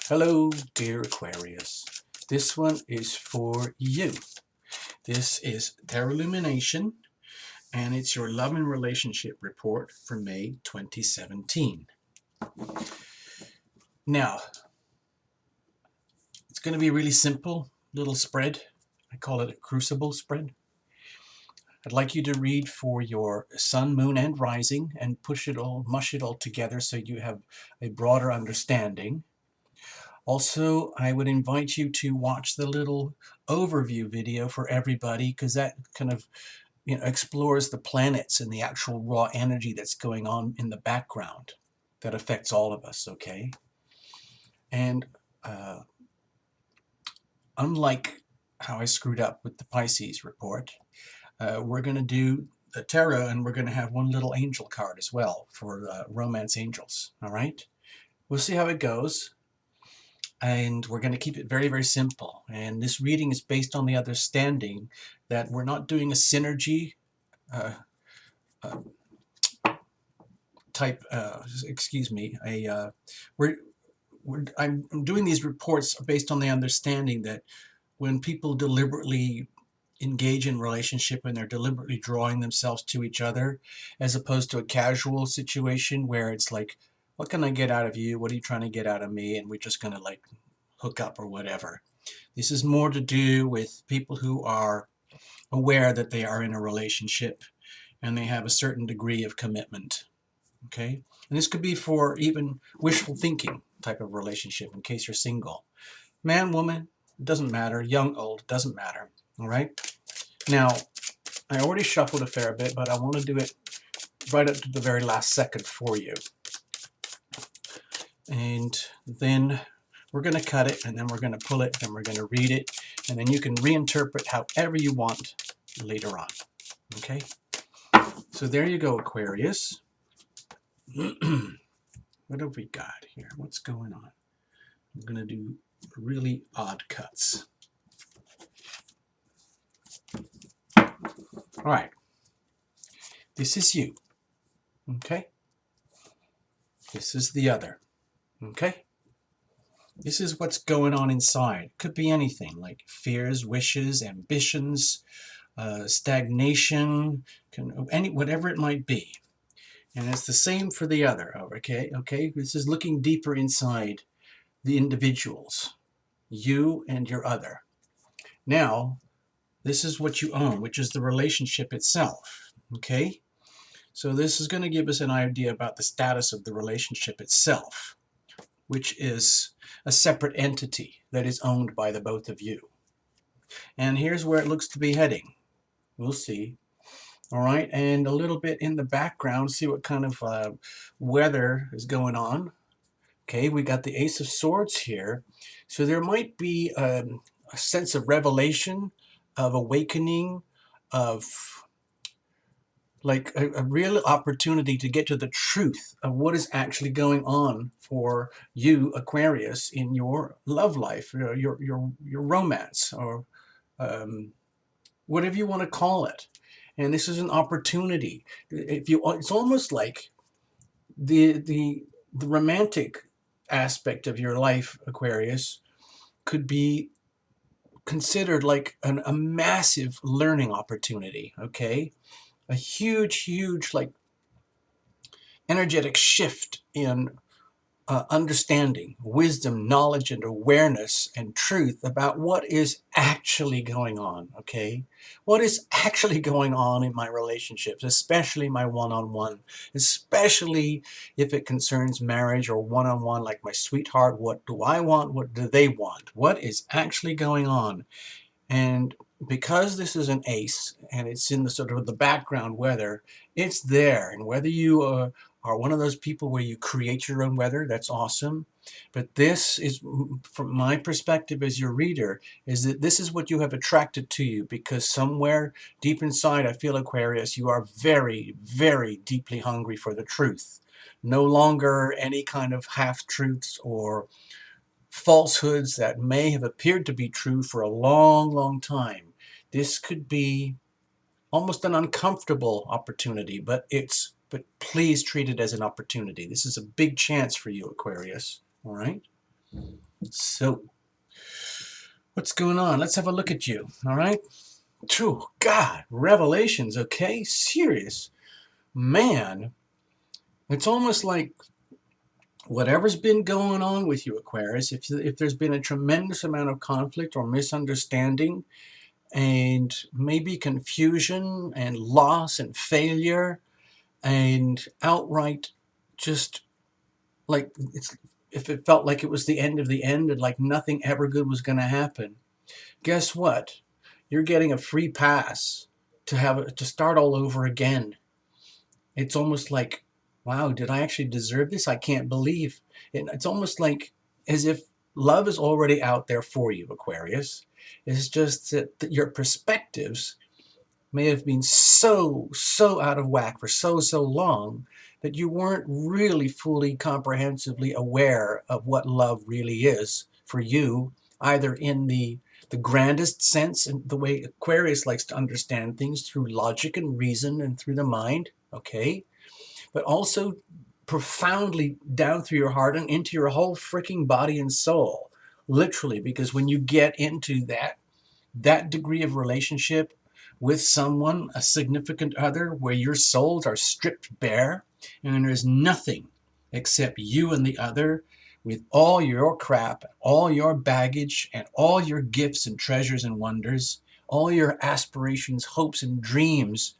Hello, dear Aquarius. This one is for you. This is their Lumination, and it's your love and relationship report for May 2017. Now, it's going to be a really simple little spread. I call it a crucible spread. I'd like you to read for your sun, moon, and rising and mush it all together so you have a broader understanding. Also, I would invite you to watch the little overview video for everybody, because that kind of explores the planets and the actual raw energy that's going on in the background that affects all of us, okay? And unlike how I screwed up with the Pisces report, we're going to do the tarot, and we're going to have one little angel card as well for romance angels, all right? We'll see how it goes. And we're going to keep it very, very simple. And this reading is based on the understanding that we're not doing a synergy type, I'm doing these reports based on the understanding that when people deliberately engage in relationship and they're deliberately drawing themselves to each other, as opposed to a casual situation where it's like, what can I get out of you? What are you trying to get out of me? And we're just going to like hook up or whatever. This is more to do with people who are aware that they are in a relationship and they have a certain degree of commitment. Okay? And this could be for even wishful thinking type of relationship in case you're single. Man, woman, it doesn't matter. Young, old, it doesn't matter. All right? Now, I already shuffled a fair bit, but I want to do it right up to the very last second for you. And then we're going to cut it, and then we're going to pull it, and we're going to read it, and then you can reinterpret however you want later on. Okay? So there you go, Aquarius. What have we got here? What's going on? I'm going to do really odd cuts. All right. This is you. Okay? This is the other. Okay? This is what's going on inside. It could be anything like fears, wishes, ambitions, stagnation, whatever it might be. And it's the same for the other, okay? Okay, this is looking deeper inside the individuals, you and your other. Now, this is what you own, which is the relationship itself, okay? So this is going to give us an idea about the status of the relationship itself, which is a separate entity that is owned by the both of you. And here's where it looks to be heading. We'll see. All right, and a little bit in the background, see what kind of weather is going on. Okay, we got the Ace of Swords here. So there might be a sense of revelation, of awakening, of like a real opportunity to get to the truth of what is actually going on for you, Aquarius, in your love life, your romance, or whatever you want to call it. And this is an opportunity. It's almost like the romantic aspect of your life, Aquarius, could be considered like a massive learning opportunity. Okay, a huge like energetic shift in understanding, wisdom, knowledge, and awareness and truth about what is actually going on, okay? What is actually going on in my relationships, especially my one-on-one, especially if it concerns marriage or one-on-one, like my sweetheart. What do I want? What do they want? What is actually going on? And because this is an ace and it's in the sort of the background weather, it's there. And whether you are one of those people where you create your own weather, that's awesome. But this is, from my perspective as your reader, is that this is what you have attracted to you, because somewhere deep inside, I feel, Aquarius, you are very, very deeply hungry for the truth. No longer any kind of half-truths or falsehoods that may have appeared to be true for a long, long time. This could be almost an uncomfortable opportunity, but please treat it as an opportunity. This is a big chance for you, Aquarius. All right? So, what's going on? Let's have a look at you, all right? True, God, revelations, okay? Serious. Man, it's almost like whatever's been going on with you, Aquarius, if there's been a tremendous amount of conflict or misunderstanding and maybe confusion and loss and failure and outright just like it's if it felt like it was the end of the end and like nothing ever good was going to happen, guess what? You're getting a free pass to start all over again. It's almost like, wow, did I actually deserve this? I can't believe it. It's almost like as if love is already out there for you, Aquarius. It's just that your perspectives may have been so out of whack for so long that you weren't really fully comprehensively aware of what love really is for you, either in the grandest sense and the way Aquarius likes to understand things through logic and reason and through the mind, okay? But also profoundly down through your heart and into your whole freaking body and soul, literally, because when you get into that degree of relationship with someone, a significant other, where your souls are stripped bare and there's nothing except you and the other, with all your crap, all your baggage, and all your gifts and treasures and wonders, all your aspirations, hopes, and dreams,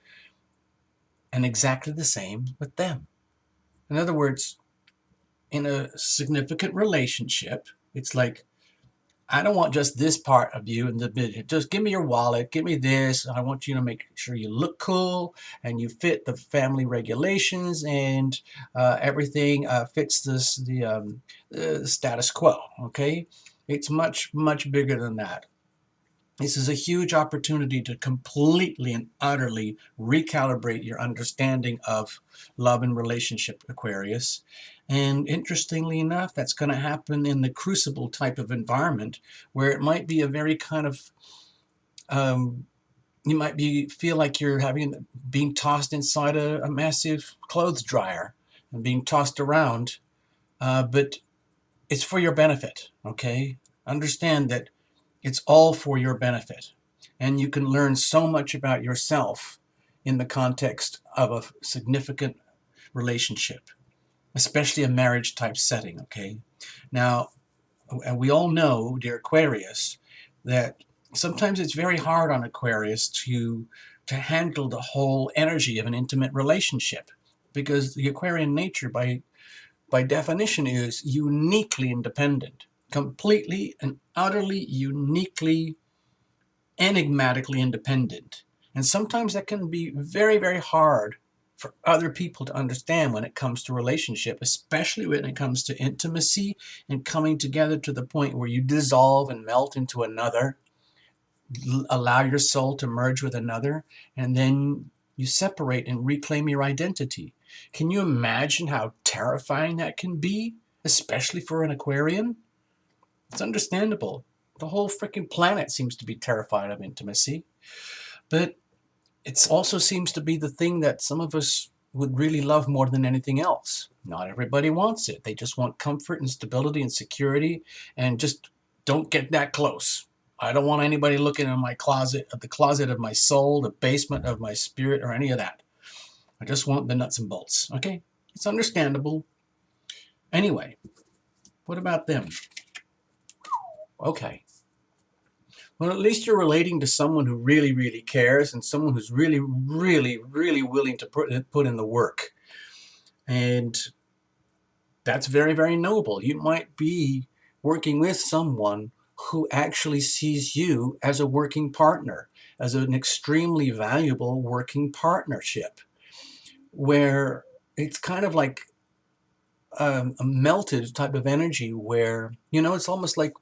and exactly the same with them. In other words, in a significant relationship, it's like, I don't want just this part of you in the bid. Just give me your wallet, give me this. I want you to make sure you look cool and you fit the family regulations and everything fits the status quo. Okay, it's much bigger than that. This is a huge opportunity to completely and utterly recalibrate your understanding of love and relationship, Aquarius. And interestingly enough, that's going to happen in the crucible type of environment where it might be a very kind of, you might feel like you're being tossed inside a massive clothes dryer and being tossed around, but it's for your benefit, okay? Understand that it's all for your benefit. And you can learn so much about yourself in the context of a significant relationship, especially a marriage type setting, okay? Now, we all know, dear Aquarius, that sometimes it's very hard on Aquarius to handle the whole energy of an intimate relationship, because the Aquarian nature by definition is uniquely independent, completely and utterly uniquely enigmatically independent. And sometimes that can be very hard for other people to understand when it comes to relationship, especially when it comes to intimacy and coming together to the point where you dissolve and melt into another, allow your soul to merge with another, and then you separate and reclaim your identity. Can you imagine how terrifying that can be, especially for an Aquarian? It's understandable. The whole freaking planet seems to be terrified of intimacy. But it also seems to be the thing that some of us would really love more than anything else. Not everybody wants it. They just want comfort and stability and security and just don't get that close. I don't want anybody looking in my closet, at the closet of my soul, the basement of my spirit, or any of that. I just want the nuts and bolts. Okay? It's understandable. Anyway, what about them? Okay. Well, at least you're relating to someone who really cares and someone who's really willing to put in the work. And that's very noble. You might be working with someone who actually sees you as a working partner, as an extremely valuable working partnership, where it's kind of like a melted type of energy where, it's almost like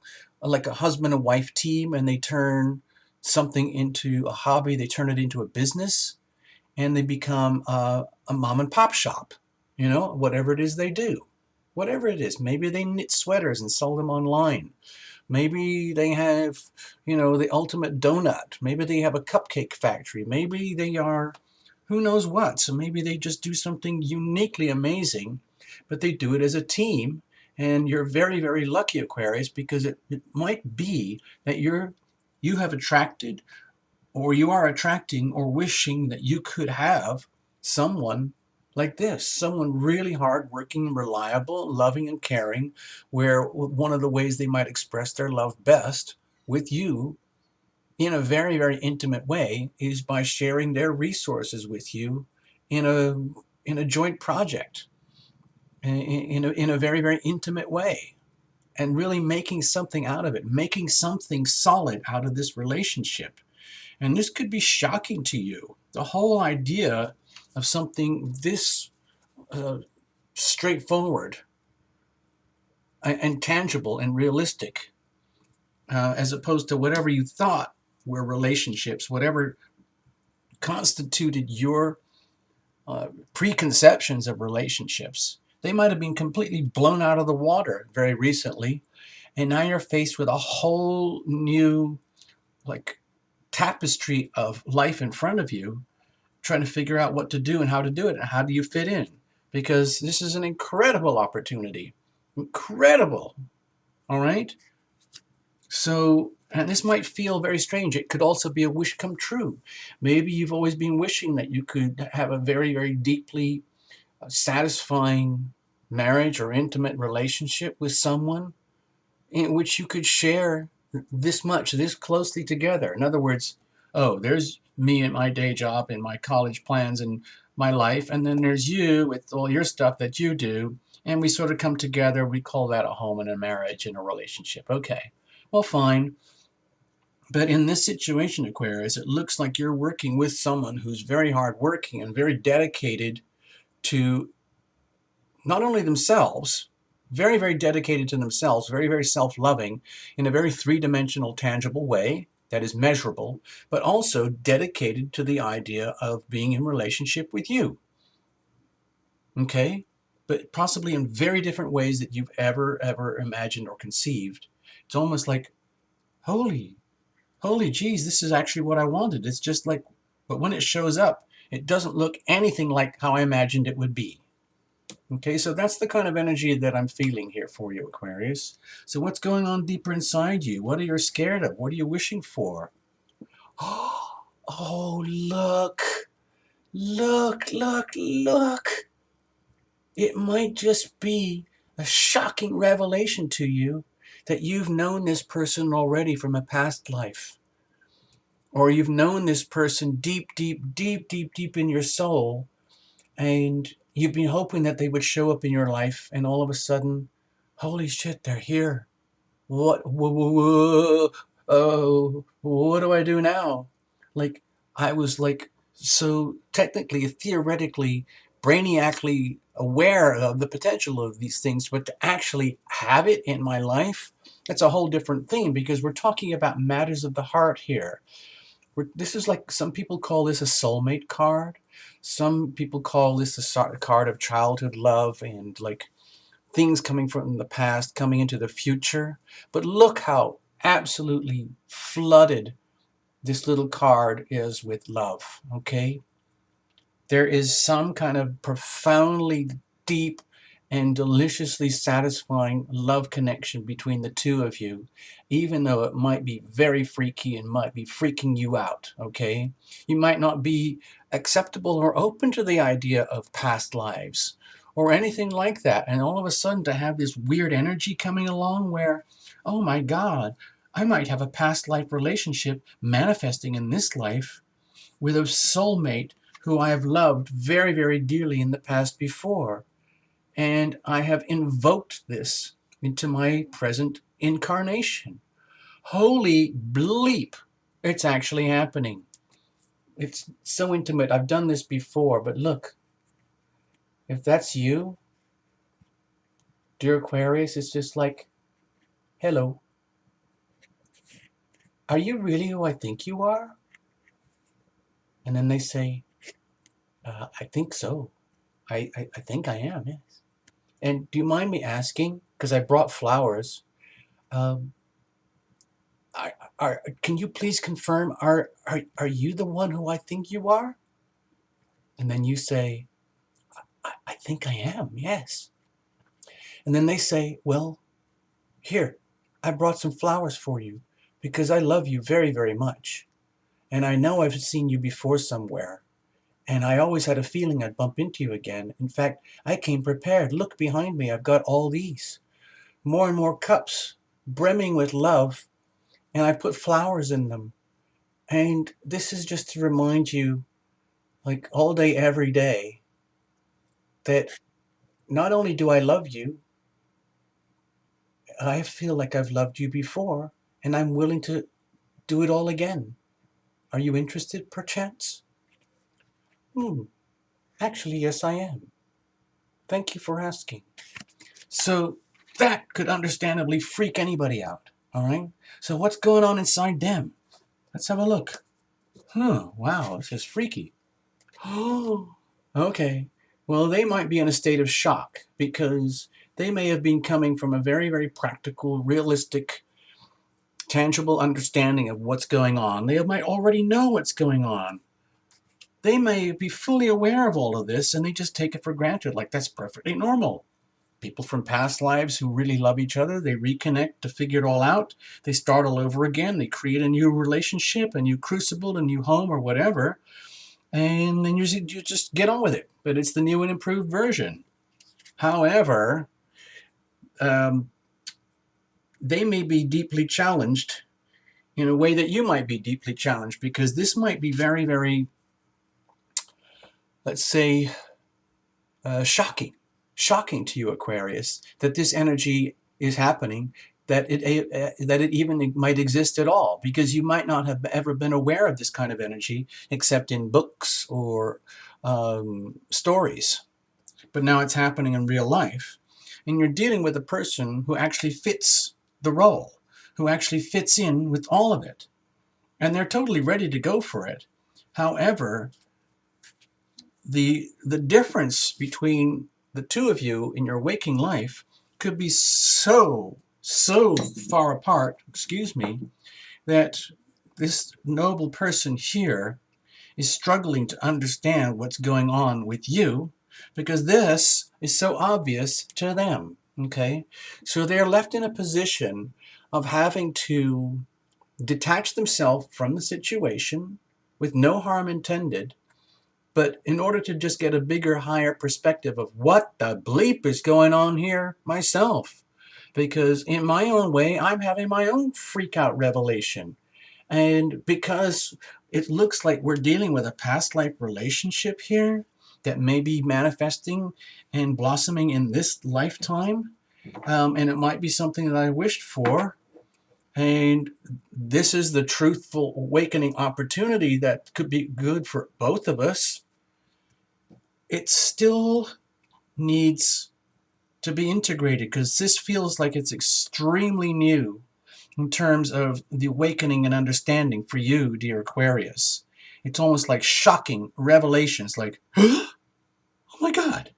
a husband and wife team, and they turn something into a hobby, they turn it into a business, and they become a mom and pop shop, whatever it is they do. Whatever it is, maybe they knit sweaters and sell them online. Maybe they have, the ultimate donut. Maybe they have a cupcake factory. Maybe they are, who knows what. So maybe they just do something uniquely amazing, but they do it as a team, And you're very, very lucky, Aquarius, because it might be that you have attracted, or you are attracting or wishing that you could have someone like this, someone really hardworking, reliable, loving, and caring, where one of the ways they might express their love best with you in a very, very intimate way is by sharing their resources with you in a joint project, in a very, very intimate way, and really making something out of it, making something solid out of this relationship. And this could be shocking to you. The whole idea of something this uh, straightforward and tangible and realistic, as opposed to whatever you thought were relationships, whatever constituted your preconceptions of relationships. They might have been completely blown out of the water very recently, and now you're faced with a whole new, like, tapestry of life in front of you, trying to figure out what to do and how to do it and how do you fit in, because this is an incredible opportunity. Incredible. All right. So, and this might feel very strange. It could also be a wish come true. Maybe you've always been wishing that you could have a very, very deeply satisfying marriage or intimate relationship with someone in which you could share this much, this closely together. In other words, oh, there's me and my day job and my college plans and my life, and then there's you with all your stuff that you do, and we sort of come together. We call that a home and a marriage and a relationship. Okay, well, fine. But in this situation, Aquarius, it looks like you're working with someone who's very hardworking and very dedicated to not only themselves, very, very dedicated to themselves, very, very self-loving in a very three-dimensional, tangible way that is measurable, but also dedicated to the idea of being in relationship with you. Okay? But possibly in very different ways that you've ever imagined or conceived. It's almost like, holy geez, this is actually what I wanted. It's just like, but when it shows up, it doesn't look anything like how I imagined it would be. Okay, so that's the kind of energy that I'm feeling here for you, Aquarius. So what's going on deeper inside you? What are you scared of? What are you wishing for? Oh, look. Look, look, look. It might just be a shocking revelation to you that you've known this person already from a past life. Or you've known this person deep, deep, deep, deep, deep in your soul, and you've been hoping that they would show up in your life, and all of a sudden, holy shit, they're here. What, what do I do now? Like, I was like, so technically, theoretically, brainiacally aware of the potential of these things, but to actually have it in my life, that's a whole different thing, because we're talking about matters of the heart here. This is like, some people call this a soulmate card. Some people call this a card of childhood love and like things coming from the past coming into the future. But look how absolutely flooded this little card is with love, okay? There is some kind of profoundly deep and deliciously satisfying love connection between the two of you, even though it might be very freaky and might be freaking you out, okay? You might not be acceptable or open to the idea of past lives or anything like that, and all of a sudden to have this weird energy coming along where, oh my God, I might have a past life relationship manifesting in this life with a soulmate who I have loved very, very dearly in the past before. And I have invoked this into my present incarnation. Holy bleep, it's actually happening. It's so intimate. I've done this before, but look, if that's you, dear Aquarius, it's just like, hello. Are you really who I think you are? And then they say, I think so. I think I am, yes. And do you mind me asking, because I brought flowers, um, can you please confirm, are you the one who I think you are? And then you say, I think I am, yes. And then they say, well, here, I brought some flowers for you because I love you very, very much. And I know I've seen you before somewhere. And I always had a feeling I'd bump into you again. In fact, I came prepared. Look behind me. I've got all these. More and more cups, brimming with love. And I put flowers in them. And this is just to remind you, like all day, every day, that not only do I love you, I feel like I've loved you before. And I'm willing to do it all again. Are you interested, perchance? Actually, yes, I am. Thank you for asking. So that could understandably freak anybody out, all right? So what's going on inside them? Let's have a look. Wow, this is freaky. Oh, okay. Well, they might be in a state of shock because they may have been coming from a very, very practical, realistic, tangible understanding of what's going on. They might already know what's going on. They may be fully aware of all of this and they just take it for granted, like that's perfectly normal. People from past lives who really love each other, they reconnect to figure it all out. They start all over again. They create a new relationship, a new crucible, a new home, or whatever. And then you just get on with it. But it's the new and improved version. However, they may be deeply challenged in a way that you might be deeply challenged, because this might be very, very, let's say, shocking to you, Aquarius, that this energy is happening, that it even might exist at all, because you might not have ever been aware of this kind of energy except in books or stories. But now it's happening in real life, and you're dealing with a person who actually fits the role, who actually fits in with all of it, and they're totally ready to go for it. However, the difference between the two of you in your waking life could be so far apart, excuse me, that this noble person here is struggling to understand what's going on with you, because this is so obvious to them, okay? So they're left in a position of having to detach themselves from the situation with no harm intended, but in order to just get a bigger, higher perspective of what the bleep is going on here myself. Because in my own way, I'm having my own freak out revelation. And because it looks like we're dealing with a past life relationship here that may be manifesting and blossoming in this lifetime, and it might be something that I wished for, and this is the truthful awakening opportunity that could be good for both of us, it still needs to be integrated, because this feels like it's extremely new in terms of the awakening and understanding for you, dear Aquarius. It's almost like shocking revelations, like, oh my God,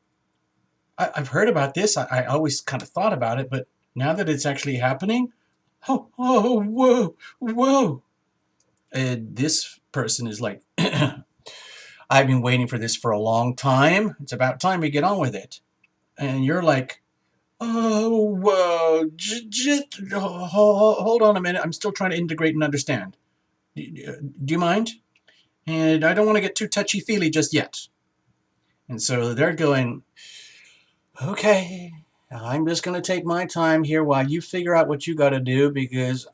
I've heard about this. I always kind of thought about it, but now that it's actually happening, whoa. And this person is like, I've been waiting for this for a long time. It's about time we get on with it. And you're like, oh, whoa, hold on a minute. I'm still trying to integrate and understand. Do you mind? And I don't want to get too touchy-feely just yet. And so they're going, okay, I'm just going to take my time here while you figure out what you got to do, because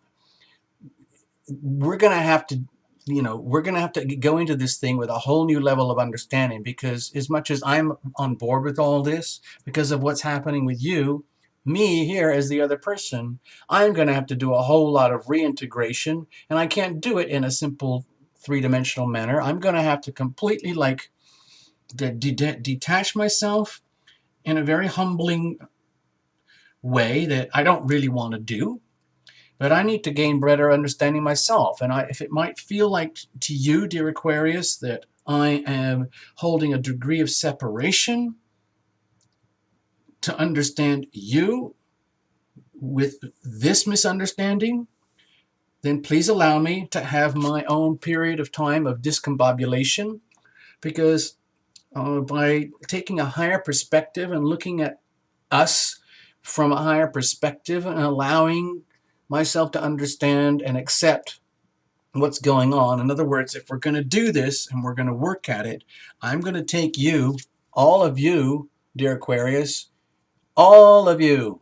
we're going to have to, we're going to have to go into this thing with a whole new level of understanding, because as much as I'm on board with all this, because of what's happening with you, me here as the other person, I'm going to have to do a whole lot of reintegration, and I can't do it in a simple three-dimensional manner. I'm going to have to completely detach myself in a very humbling way that I don't really want to do. But I need to gain better understanding myself. And if it might feel like to you, dear Aquarius, that I am holding a degree of separation to understand you with this misunderstanding, then please allow me to have my own period of time of discombobulation, because by taking a higher perspective and looking at us from a higher perspective and allowing myself to understand and accept what's going on. In other words, if we're going to do this and we're going to work at it, I'm going to take you, all of you, dear Aquarius, all of you,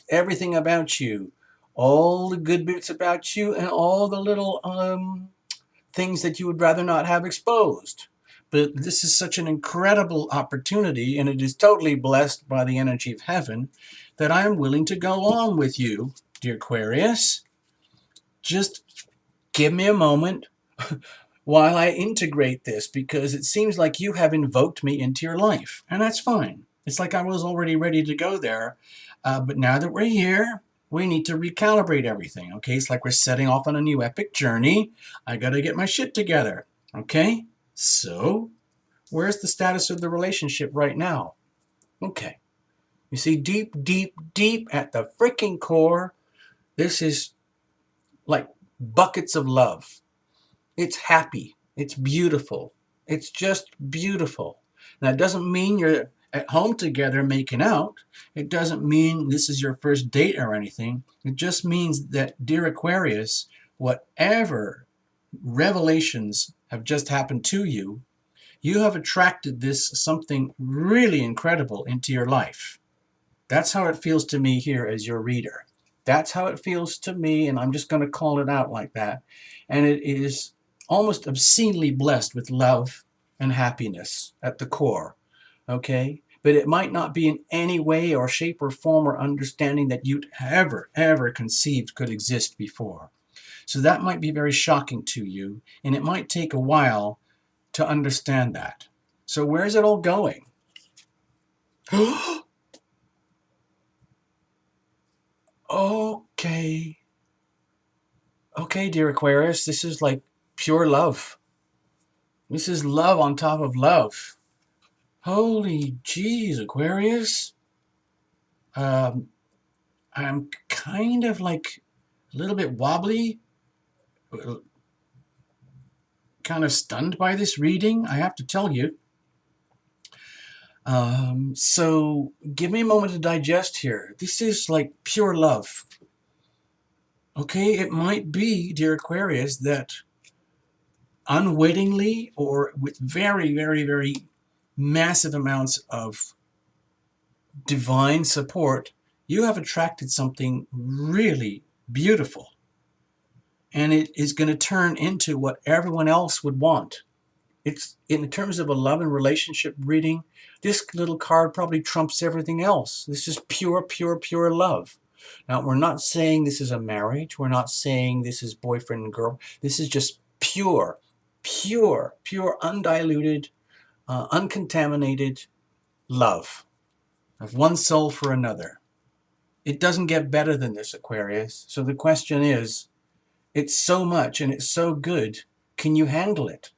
everything about you, all the good bits about you, and all the little things that you would rather not have exposed. But this is such an incredible opportunity, and it is totally blessed by the energy of heaven, that I am willing to go along with you, dear Aquarius. Just give me a moment while I integrate this, because it seems like you have invoked me into your life, and that's fine. It's like I was already ready to go there, but now that we're here, we need to recalibrate everything, okay? It's like we're setting off on a new epic journey. I gotta get my shit together, okay? So, where's the status of the relationship right now? Okay. You see, deep, deep, deep at the freaking core, this is like buckets of love. It's happy. It's beautiful. It's just beautiful. Now, it doesn't mean you're at home together making out. It doesn't mean this is your first date or anything. It just means that, dear Aquarius, whatever revelations have just happened to you, you have attracted this something really incredible into your life. That's how it feels to me here as your reader. That's how it feels to me, and I'm just going to call it out like that. And it is almost obscenely blessed with love and happiness at the core, okay? But it might not be in any way or shape or form or understanding that you'd ever conceived could exist before. So that might be very shocking to you, and it might take a while to understand that. So where's it all going? Okay. Okay, dear Aquarius, this is like pure love. This is love on top of love. Holy jeez, Aquarius. I'm kind of like a little bit wobbly, kind of stunned by this reading, I have to tell you. So give me a moment to digest here. This is like pure love. Okay, it might be, dear Aquarius, that unwittingly or with very, very, very massive amounts of divine support, you have attracted something really beautiful. And it is going to turn into what everyone else would want. It's in terms of a love and relationship reading, this little card probably trumps everything else. This is pure, pure, pure love. Now, we're not saying this is a marriage. We're not saying this is boyfriend and girl. This is just pure, pure, pure, undiluted, uncontaminated love of one soul for another. It doesn't get better than this, Aquarius. So the question is, it's so much and it's so good. Can you handle it?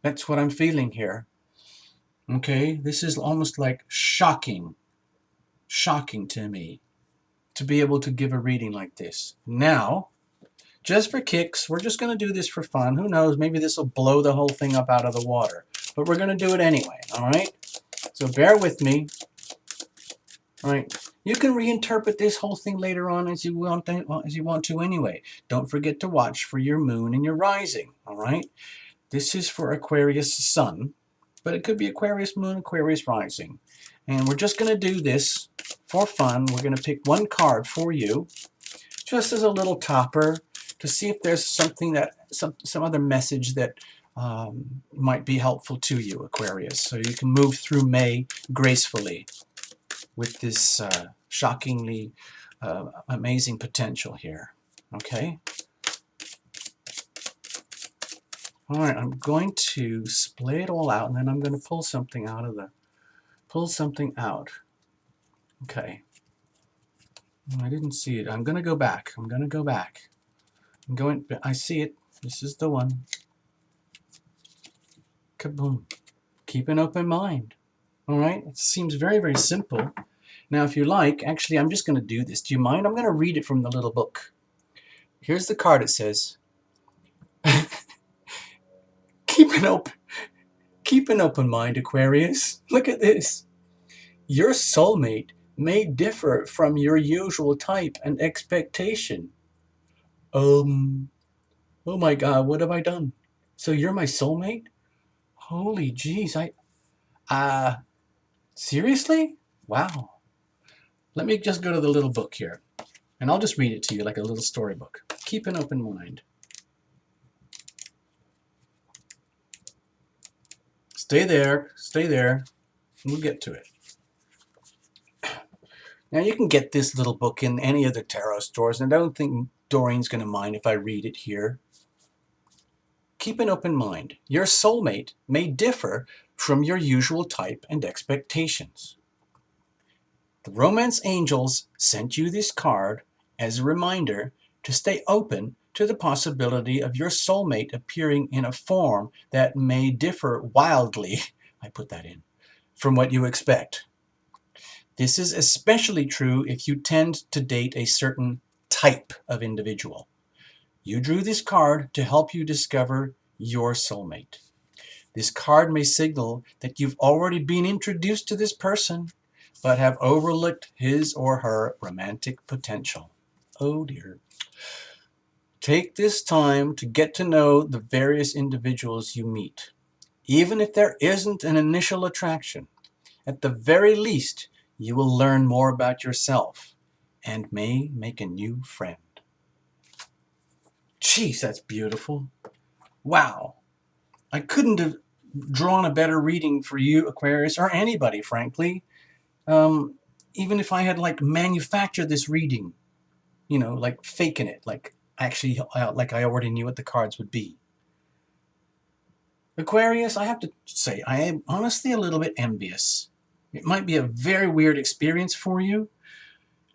That's what I'm feeling here. Okay, this is almost like shocking to me to be able to give a reading like this. Now, just for kicks, we're just going to do this for fun. Who knows, maybe this will blow the whole thing up out of the water. But we're going to do it anyway, all right? So bear with me. All right, you can reinterpret this whole thing later on as you want to anyway. Don't forget to watch for your moon and your rising, all right? This is for Aquarius Sun, but it could be Aquarius Moon, Aquarius Rising. And we're just going to do this for fun. We're going to pick one card for you, just as a little topper, to see if there's something that, some other message that might be helpful to you, Aquarius. So you can move through May gracefully with this shockingly amazing potential here. Okay? All right, I'm going to splay it all out, and then I'm going to pull something out of the, Okay. I didn't see it. I'm going to go back. I see it. This is the one. Kaboom. Keep an open mind. All right? It seems very, very simple. Now, if you like, actually, I'm just going to do this. Do you mind? I'm going to read it from the little book. Here's the card. It says, keep an open mind, Aquarius. Look at this. Your soulmate may differ from your usual type and expectation. Oh my God, what have I done? So you're my soulmate? Holy jeez, seriously? Wow. Let me just go to the little book here, and I'll just read it to you like a little storybook. Keep an open mind. Stay there, we'll get to it. Now you can get this little book in any of the tarot stores, and I don't think Doreen's going to mind if I read it here. Keep an open mind. Your soulmate may differ from your usual type and expectations. The romance angels sent you this card as a reminder to stay open to the possibility of your soulmate appearing in a form that may differ wildly, I put that in, from what you expect. This is especially true if you tend to date a certain type of individual. You drew this card to help you discover your soulmate. This card may signal that you've already been introduced to this person, but have overlooked his or her romantic potential. Oh dear. Take this time to get to know the various individuals you meet. Even if there isn't an initial attraction, at the very least, you will learn more about yourself and may make a new friend. Jeez, that's beautiful. Wow. I couldn't have drawn a better reading for you, Aquarius, or anybody, frankly. Even if I had like manufactured this reading, you know, like faking it, like actually, like I already knew what the cards would be. Aquarius, I have to say, I am honestly a little bit envious. It might be a very weird experience for you,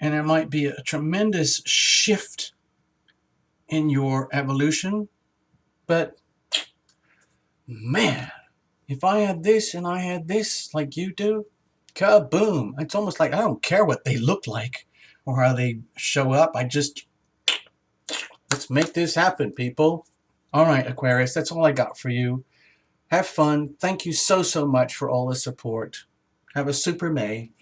and there might be a tremendous shift in your evolution, but man, if I had this and I had this like you do, kaboom. It's almost like I don't care what they look like or how they show up. Let's make this happen, people. All right, Aquarius, that's all I got for you. Have fun. Thank you so much for all the support. Have a super May.